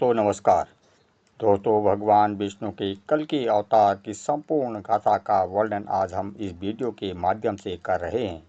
दोस्तों नमस्कार। दोस्तों, भगवान विष्णु के कल के अवतार की संपूर्ण गाथा का वर्णन आज हम इस वीडियो के माध्यम से कर रहे हैं।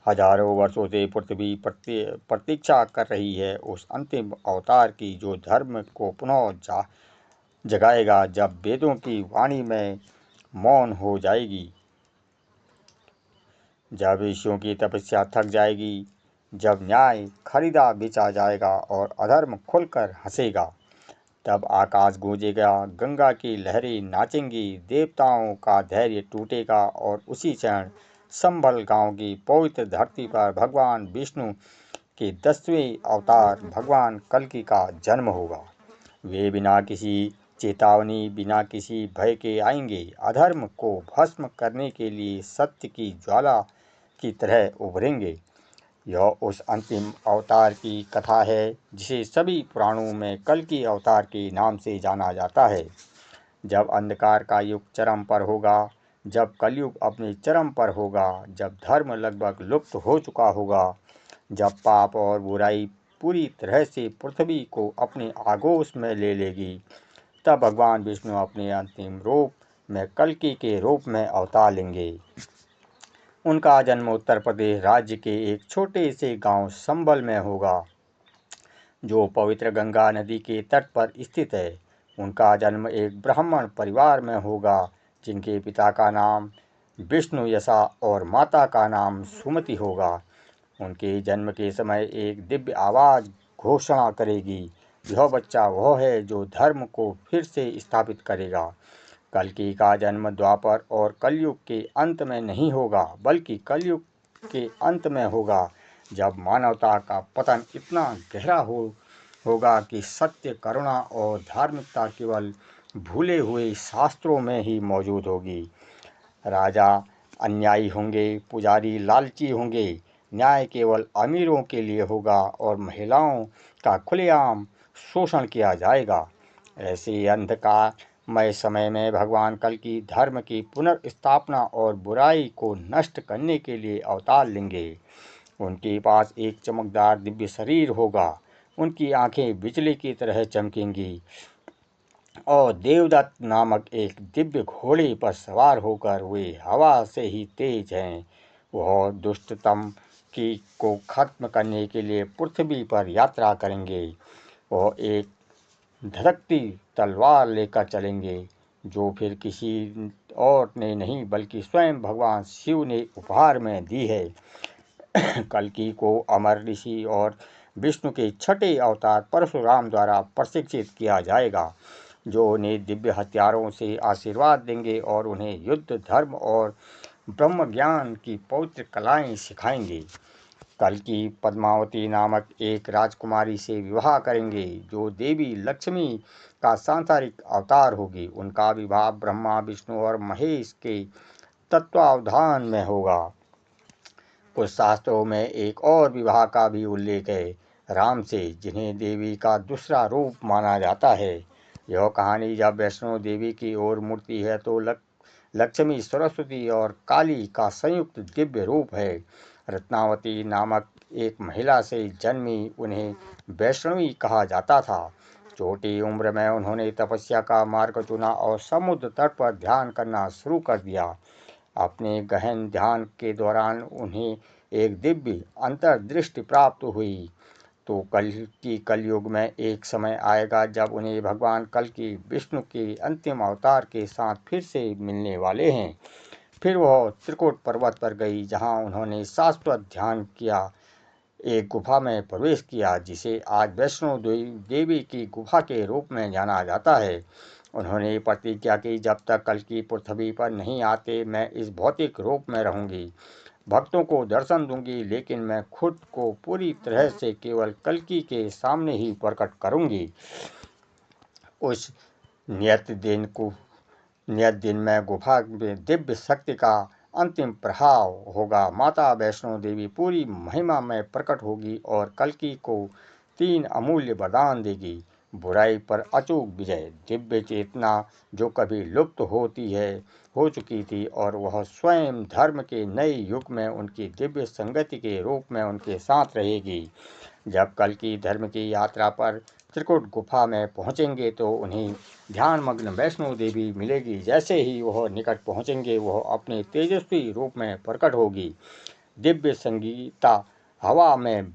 हजारों वर्षों से पृथ्वी प्रतीक्षा कर रही है उस अंतिम अवतार की, जो धर्म को पुनः जगाएगा जब वेदों की वाणी में मौन हो जाएगी, जब ऋषियों की तपस्या थक जाएगी, जब न्याय खरीदा बेचा जाएगा और अधर्म खुलकर हंसेगा, तब आकाश गूंजेगा, गंगा की लहरें नाचेंगी, देवताओं का धैर्य टूटेगा और उसी क्षण संभल गांव की पवित्र धरती पर भगवान विष्णु के 10वें अवतार भगवान कल्कि का जन्म होगा। वे बिना किसी चेतावनी, बिना किसी भय के आएंगे, अधर्म को भस्म करने के लिए सत्य की ज्वाला की तरह उभरेंगे। यह उस अंतिम अवतार की कथा है जिसे सभी पुराणों में कल्कि अवतार के नाम से जाना जाता है। जब अंधकार का युग चरम पर होगा, जब कलयुग अपने चरम पर होगा, जब धर्म लगभग लुप्त हो चुका होगा, जब पाप और बुराई पूरी तरह से पृथ्वी को अपने आगोश में ले लेगी, तब भगवान विष्णु अपने अंतिम रूप में कल्कि के रूप में अवतार लेंगे। उनका जन्म उत्तर प्रदेश राज्य के एक छोटे से गांव संभल में होगा, जो पवित्र गंगा नदी के तट पर स्थित है। उनका जन्म एक ब्राह्मण परिवार में होगा, जिनके पिता का नाम विष्णु यशा और माता का नाम सुमति होगा। उनके जन्म के समय एक दिव्य आवाज़ घोषणा करेगी, यह बच्चा वह है जो धर्म को फिर से स्थापित करेगा। कल्कि का जन्म द्वापर और कलयुग के अंत में नहीं होगा, बल्कि कलयुग के अंत में होगा, जब मानवता का पतन इतना गहरा होगा कि सत्य, करुणा और धार्मिकता केवल भूले हुए शास्त्रों में ही मौजूद होगी। राजा अन्यायी होंगे, पुजारी लालची होंगे, न्याय केवल अमीरों के लिए होगा और महिलाओं का खुलेआम शोषण किया जाएगा। ऐसे अंधकारमय समय में भगवान कल्कि धर्म की पुनर्स्थापना और बुराई को नष्ट करने के लिए अवतार लेंगे। उनके पास एक चमकदार दिव्य शरीर होगा, उनकी आंखें बिजली की तरह चमकेंगी और देवदत्त नामक एक दिव्य घोड़े पर सवार होकर वे हवा से ही तेज हैं। वह दुष्टतम को खत्म करने के लिए पृथ्वी पर यात्रा करेंगे। वह एक धधकती तलवार लेकर चलेंगे, जो फिर किसी और ने नहीं बल्कि स्वयं भगवान शिव ने उपहार में दी है। कल्कि को अमर ऋषि और विष्णु के छठे अवतार परशुराम द्वारा प्रशिक्षित किया जाएगा, जो उन्हें दिव्य हथियारों से आशीर्वाद देंगे और उन्हें युद्ध, धर्म और ब्रह्म ज्ञान की पवित्र कलाएं सिखाएंगे। कल्कि पद्मावती नामक एक राजकुमारी से विवाह करेंगे, जो देवी लक्ष्मी का सांसारिक अवतार होगी। उनका विवाह ब्रह्मा, विष्णु और महेश के तत्वावधान में होगा। कुछ शास्त्रों में एक और विवाह का भी उल्लेख है, राम से, जिन्हें देवी का दूसरा रूप माना जाता है। यह कहानी जब वैष्णो देवी की ओर मुड़ती है तो लक्ष्मी, सरस्वती और काली का संयुक्त दिव्य रूप है। रत्नावती नामक एक महिला से जन्मी उन्हें वैष्णवी कहा जाता था। छोटी उम्र में उन्होंने तपस्या का मार्ग चुना और समुद्र तट पर ध्यान करना शुरू कर दिया। अपने गहन ध्यान के दौरान उन्हें एक दिव्य अंतर्दृष्टि प्राप्त हुई। तो कलयुग में एक समय आएगा जब उन्हें भगवान कल्कि विष्णु के अंतिम अवतार के साथ फिर से मिलने वाले हैं। फिर वह त्रिकुट पर्वत पर गई, जहां उन्होंने शाश्वत ध्यान किया। एक गुफा में प्रवेश किया, जिसे आज वैष्णो देवी की गुफा के रूप में जाना जाता है। उन्होंने प्रतिज्ञा की, जब तक कल्कि पृथ्वी पर नहीं आते मैं इस भौतिक रूप में रहूंगी, भक्तों को दर्शन दूंगी, लेकिन मैं खुद को पूरी तरह से केवल कल्कि के सामने ही प्रकट करूंगी। उस नियत दिन में गुफा में दिव्य शक्ति का अंतिम प्रभाव होगा। माता वैष्णो देवी पूरी महिमा में प्रकट होगी और कल्कि को 3 अमूल्य वरदान देगी: बुराई पर अचूक विजय, दिव्य चेतना जो कभी लुप्त हो चुकी थी, और वह स्वयं धर्म के नए युग में उनकी दिव्य संगति के रूप में उनके साथ रहेगी। जब कल्कि धर्म की यात्रा पर त्रिकुट गुफा में पहुँचेंगे तो उन्हें ध्यानमग्न वैष्णो देवी मिलेगी। जैसे ही वह निकट पहुँचेंगे वह अपने तेजस्वी रूप में प्रकट होगी। दिव्य संगीता हवा में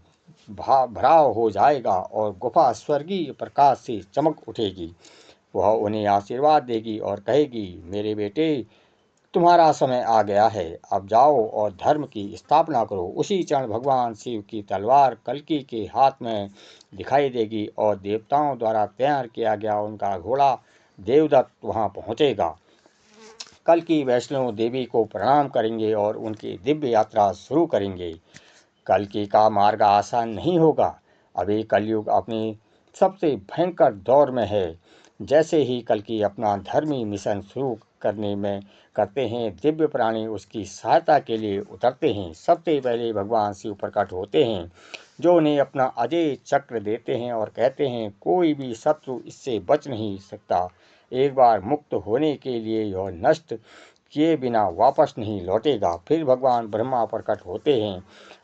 भराव हो जाएगा और गुफा स्वर्गीय प्रकाश से चमक उठेगी। वह उन्हें आशीर्वाद देगी और कहेगी, मेरे बेटे, तुम्हारा समय आ गया है, अब जाओ और धर्म की स्थापना करो। उसी क्षण भगवान शिव की तलवार कल्कि के हाथ में दिखाई देगी और देवताओं द्वारा तैयार किया गया उनका घोड़ा देवदत्त वहां पहुंचेगा। कल्कि वैष्णो देवी को प्रणाम करेंगे और उनकी दिव्य यात्रा शुरू करेंगे। कल्कि का मार्ग आसान नहीं होगा। अभी कलयुग अपनी सबसे भयंकर दौर में है। जैसे ही कल्कि अपना धर्मी मिशन शुरू करते हैं, दिव्य प्राणी उसकी सहायता के लिए उतरते हैं। सबसे पहले भगवान शिव प्रकट होते हैं, जो उन्हें अपना अजय चक्र देते हैं और कहते हैं, कोई भी शत्रु इससे बच नहीं सकता। एक बार मुक्त होने के लिए यह नष्ट किए बिना वापस नहीं लौटेगा। फिर भगवान ब्रह्मा प्रकट होते हैं,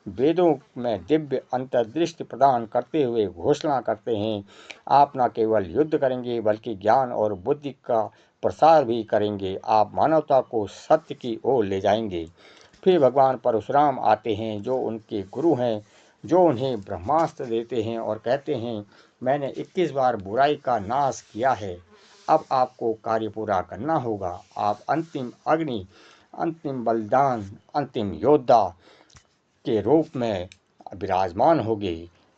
वेदों में दिव्य अंतर्दृष्टि प्रदान करते हुए घोषणा करते हैं, आप न केवल युद्ध करेंगे बल्कि ज्ञान और बुद्धि का प्रसार भी करेंगे। आप मानवता को सत्य की ओर ले जाएंगे। फिर भगवान परशुराम आते हैं, जो उनके गुरु हैं, जो उन्हें ब्रह्मास्त्र देते हैं और कहते हैं, मैंने 21 बार बुराई का नाश किया है, अब आपको कार्य पूरा करना होगा। आप अंतिम अग्नि, अंतिम बलिदान, अंतिम योद्धा के रूप में विराजमान होंगे।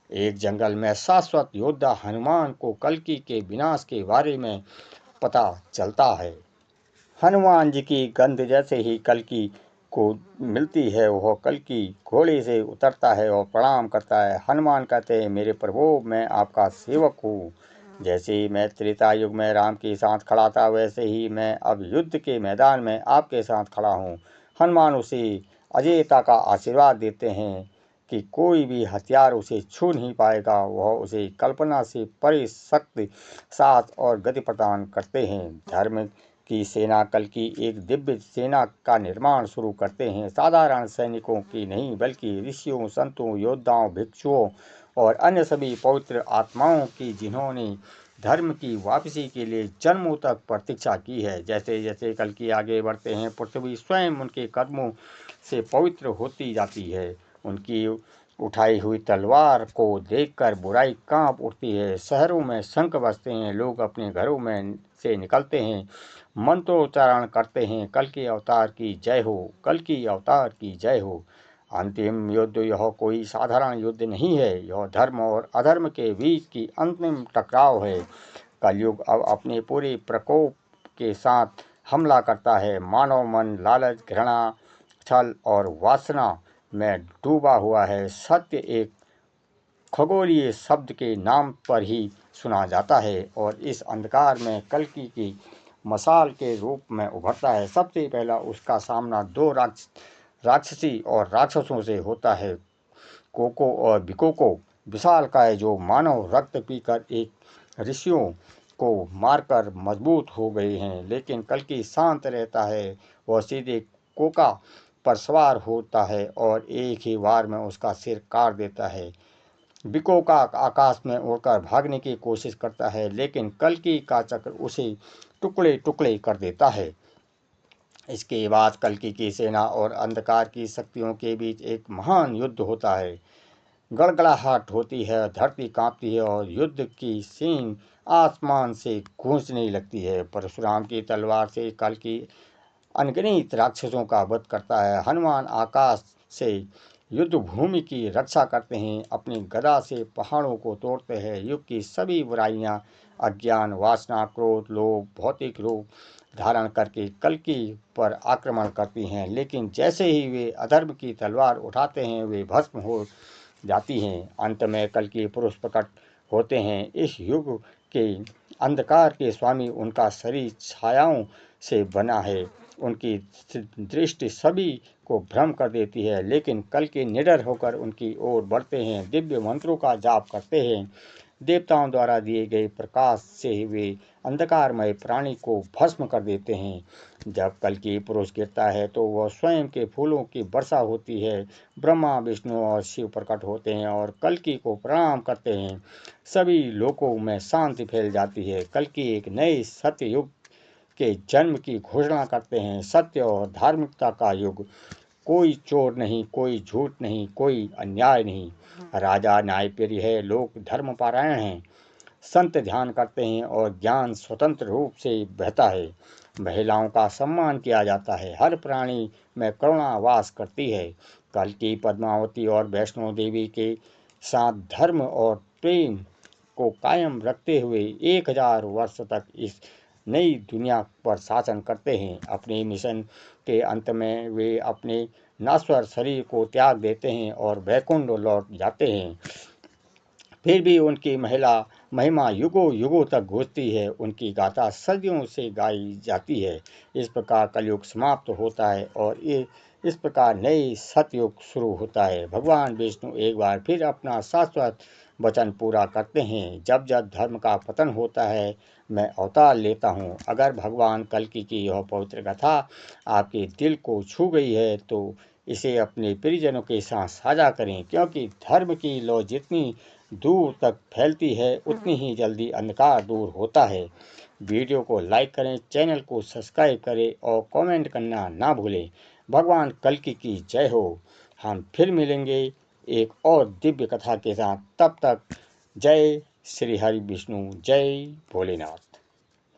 एक जंगल में शाश्वत योद्धा हनुमान को कल्कि के विनाश के बारे में पता चलता है। हनुमान जी की गंध जैसे ही कल्कि को मिलती है, वह कल्कि घोड़े से उतरता है और प्रणाम करता है। हनुमान कहते हैं, मेरे प्रभु, मैं आपका सेवक हूँ। जैसे ही मैं त्रेता युग में राम के साथ खड़ा था, वैसे ही मैं अब युद्ध के मैदान में आपके साथ खड़ा हूँ। हनुमान उसे अजेयता का आशीर्वाद देते हैं कि कोई भी हथियार उसे छू नहीं पाएगा। वह उसे कल्पना से परे शक्ति, साथ और गति प्रदान करते हैं। धर्म की सेना कल्कि एक दिव्य सेना का निर्माण शुरू करते हैं। साधारण सैनिकों की नहीं, बल्कि ऋषियों, संतों, योद्धाओं, भिक्षुओं और अन्य सभी पवित्र आत्माओं की, जिन्होंने धर्म की वापसी के लिए जन्मों तक प्रतीक्षा की है। जैसे जैसे कल्कि आगे बढ़ते हैं, पृथ्वी स्वयं उनके कदमों से पवित्र होती जाती है। उनकी उठाई हुई तलवार को देखकर बुराई कांप उठती है। शहरों में शंख बजते हैं, लोग अपने घरों में से निकलते हैं, मंत्रोच्चारण करते हैं, कल्कि अवतार की जय हो, कल्कि अवतार की जय हो। अंतिम युद्ध यह कोई साधारण युद्ध नहीं है, यह धर्म और अधर्म के बीच की अंतिम टकराव है। कलयुग अब अपने पूरे प्रकोप के साथ हमला करता है। मानव मन लालच, घृणा, छल और वासना में डूबा हुआ है। सत्य एक खगोलीय शब्द के नाम पर ही सुना जाता है और इस अंधकार में कल्कि की मशाल के रूप में उभरता है। सबसे पहला उसका सामना दो राक्षसी और राक्षसों से होता है, कोको और बिकोको। विशालकाय जो मानव रक्त पीकर एक ऋषियों को मारकर मजबूत हो गए हैं, लेकिन कल्कि शांत रहता है। वह सीधे कोका पर सवार होता है और एक ही बार में उसका सिर काट देता है। बिकोका आकाश में उड़कर भागने की कोशिश करता है, लेकिन कल्कि का चक्र उसे टुकड़े टुकड़े कर देता है। इसके बाद कल्कि की सेना और अंधकार की शक्तियों के बीच एक महान युद्ध होता है। गड़गड़ाहट होती है, धरती कांपती है और युद्ध की सींग आसमान से गूंजने लगती है। परशुराम की तलवार से कल्कि अनगिनत राक्षसों का वध करता है। हनुमान आकाश से युद्ध भूमि की रक्षा करते हैं, अपनी गदा से पहाड़ों को तोड़ते हैं। युग की सभी बुराइयां, अज्ञान, वासना, क्रोध, लोभ, भौतिक रूप धारण करके कल्कि पर आक्रमण करती हैं, लेकिन जैसे ही वे अधर्म की तलवार उठाते हैं, वे भस्म हो जाती हैं। अंत में कल्कि पुरुष प्रकट होते हैं, इस युग के अंधकार के स्वामी। उनका शरीर छायाओं से बना है, उनकी दृष्टि सभी को भ्रम कर देती है, लेकिन कल्कि निडर होकर उनकी ओर बढ़ते हैं, दिव्य मंत्रों का जाप करते हैं, देवताओं द्वारा दिए गए प्रकाश से वे अंधकारमय प्राणी को भस्म कर देते हैं। जब कल्कि पुरुष गिरता है तो वह स्वयं के फूलों की वर्षा होती है। ब्रह्मा विष्णु और शिव प्रकट होते हैं और कल्कि को प्रणाम करते हैं। सभी लोकों में शांति फैल जाती है। कल्कि एक नए सत्य युग के जन्म की घोषणा करते हैं। सत्य और धार्मिकता का युग। कोई चोर नहीं, कोई झूठ नहीं, कोई अन्याय नहीं। राजा न्यायप्रिय है, लोग धर्मपरायण हैं। संत ध्यान करते हैं और ज्ञान स्वतंत्र रूप से बहता है। महिलाओं का सम्मान किया जाता है। हर प्राणी में करुणा वास करती है। कल्कि पद्मावती और वैष्णो देवी के साथ धर्म और प्रेम को कायम रखते हुए 1000 वर्ष तक इस नई दुनिया पर शासन करते हैं। अपने मिशन के अंत में वे अपने नश्वर शरीर को त्याग देते हैं और वैकुंठ लौट जाते हैं। फिर भी उनकी महिमा युगों युगों तक गूंजती है। उनकी गाथा सदियों से गाई जाती है। इस प्रकार कलयुग समाप्त होता है और ये इस प्रकार नई सतयुग शुरू होता है। भगवान विष्णु एक बार फिर अपना शाश्वत वचन पूरा करते हैं। जब जब धर्म का पतन होता है मैं अवतार लेता हूँ। अगर भगवान कल्कि की यह पवित्र कथा आपके दिल को छू गई है तो इसे अपने परिजनों के साथ साझा करें, क्योंकि धर्म की लौ जितनी दूर तक फैलती है उतनी ही जल्दी अंधकार दूर होता है। वीडियो को लाइक करें, चैनल को सब्सक्राइब करें और कमेंट करना ना भूलें। भगवान कल्कि की जय हो। हम फिर मिलेंगे एक और दिव्य कथा के साथ। तब तक जय श्री हरि विष्णु, जय भोलेनाथ।